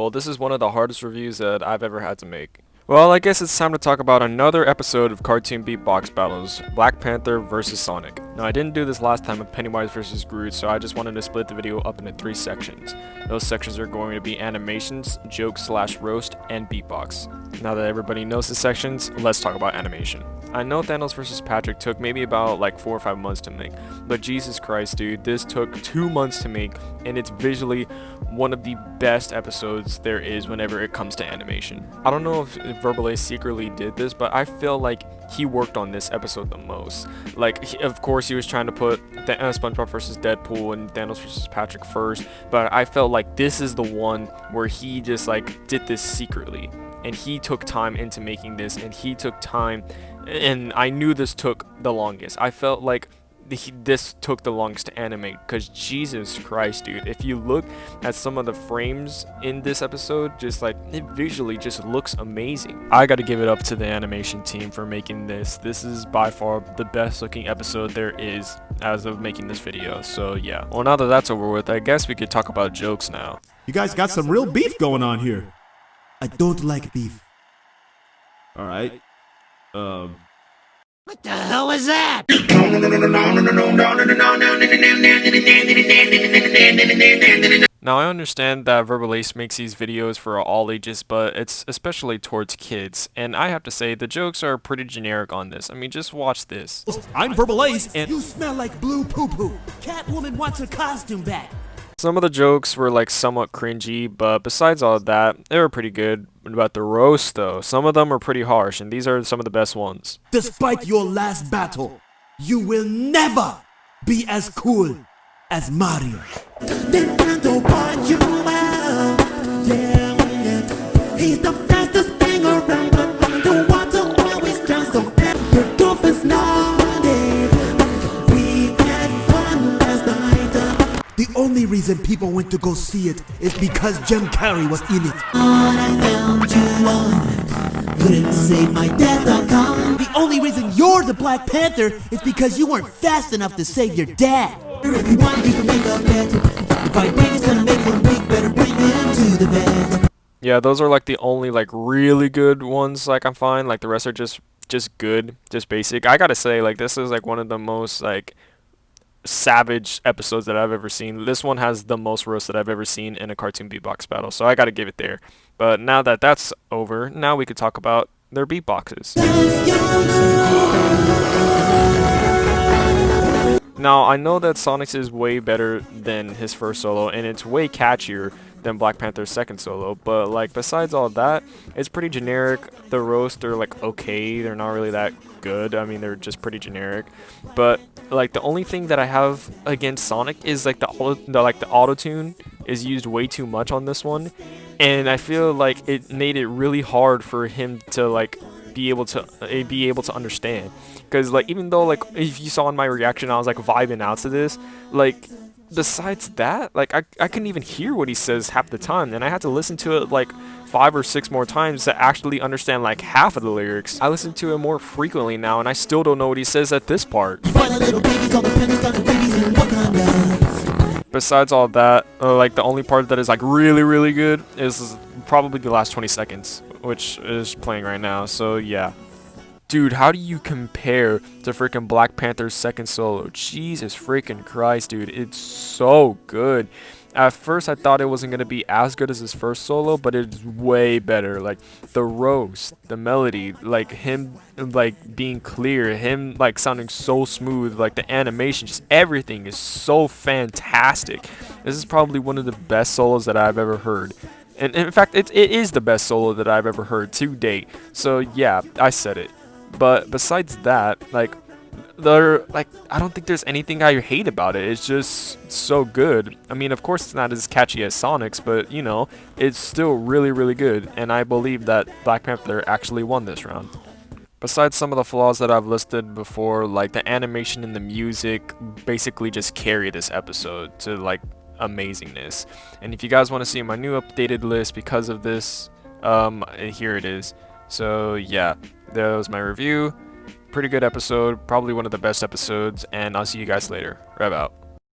Well, this is one of the hardest reviews that I've ever had to make. Well, I guess it's time to talk about another episode of cartoon beatbox battles, Black Panther vs. Sonic. Now, I didn't do this last time with Pennywise vs. Groot, so I just wanted to split the video up into 3 sections. Those sections are going to be animations, joke/roast, and beatbox. Now that everybody knows the sections, let's talk about animation. I know Thanos vs. Patrick took maybe about like 4 or 5 months to make, but Jesus Christ, dude, this took 2 months to make, and it's visually one of the best episodes there is whenever it comes to animation. I don't know if VERBALASE secretly did this, but I feel like he worked on this episode the most. Like, of course, he was trying to put SpongeBob vs. Deadpool and Thanos vs. Patrick first, but I felt like this is the one where he just like did this secretly. And he took time into making this, and he took time, and I knew this took the longest. I felt like this took the longest to animate, because Jesus Christ, dude, if you look at some of the frames in this episode, just like, it visually just looks amazing. I gotta give it up to the animation team for making this. This is by far the best looking episode there is as of making this video, so yeah. Well, now that that's over with, I guess we could talk about jokes now. You guys got some real beef going on here. I don't like beef. Alright. What the hell was that? Now, I understand that VERBALASE makes these videos for all ages, but it's especially towards kids, and I have to say the jokes are pretty generic on this. I mean, just watch this. I'm VERBALASE and You smell like blue poo-poo. Catwoman wants her costume back. Some of the jokes were like somewhat cringy, but besides all of that, they were pretty good. About the roast though, some of them were pretty harsh, and these are some of the best ones. Despite your last battle, you will never be as cool as Mario. Nintendo want you out. Yeah. He's the fastest thing around, but underwater always drowns. So your dolphins naughty. We had fun last night. The only reason people went to go see it is because Jim Carrey was in it. I found you on. Couldn't save my death.com. The only reason you're the Black Panther is because you weren't fast enough to save your dad. If you want, you can make a bet. If I bring it's gonna make 1 week, better bring him to the bed. Yeah, those are like the only like really good ones. Like, I'm fine. Like, the rest are just good, just basic. I gotta say, like, this is like one of the most like savage episodes that I've ever seen. This one has the most roast that I've ever seen in a cartoon beatbox battle, so I gotta give it there. But now that that's over, now we could talk about their beatboxes. Now, I know that Sonic's is way better than his first solo, and it's way catchier than Black Panther's second solo, but like, besides all that, it's pretty generic. The roasts are like okay, they're not really that good. I mean, they're just pretty generic. But like, the only thing that I have against Sonic is like the auto-tune is used way too much on this one, and I feel like it made it really hard for him to like be able to understand. Because like, even though like, if you saw in my reaction I was like vibing out to this, like, besides that, like, I couldn't even hear what he says half the time, and I had to listen to it like 5 or 6 more times to actually understand like half of the lyrics. I listen to it more frequently now, and I still don't know what he says at this part. Besides all that, like, the only part that is like really good is probably the last 20 seconds, which is playing right now, so yeah. Dude, how do you compare to freaking Black Panther's second solo? Jesus freaking Christ, dude. It's so good. At first, I thought it wasn't going to be as good as his first solo, but it's way better. Like, the roast, the melody, like, him, like, being clear, him, like, sounding so smooth, like, the animation, just everything is so fantastic. This is probably one of the best solos that I've ever heard. And in fact, it is the best solo that I've ever heard to date. So, yeah, I said it. But besides that, like, I don't think there's anything I hate about it. It's just so good. I mean, of course it's not as catchy as Sonic's, but you know, it's still really good, and I believe that Black Panther actually won this round. Besides some of the flaws that I've listed before, like the animation and the music basically just carry this episode to like amazingness. And if you guys want to see my new updated list because of this, here it is. So yeah, that was my review. Pretty good episode, probably one of the best episodes, and I'll see you guys later. Rev out.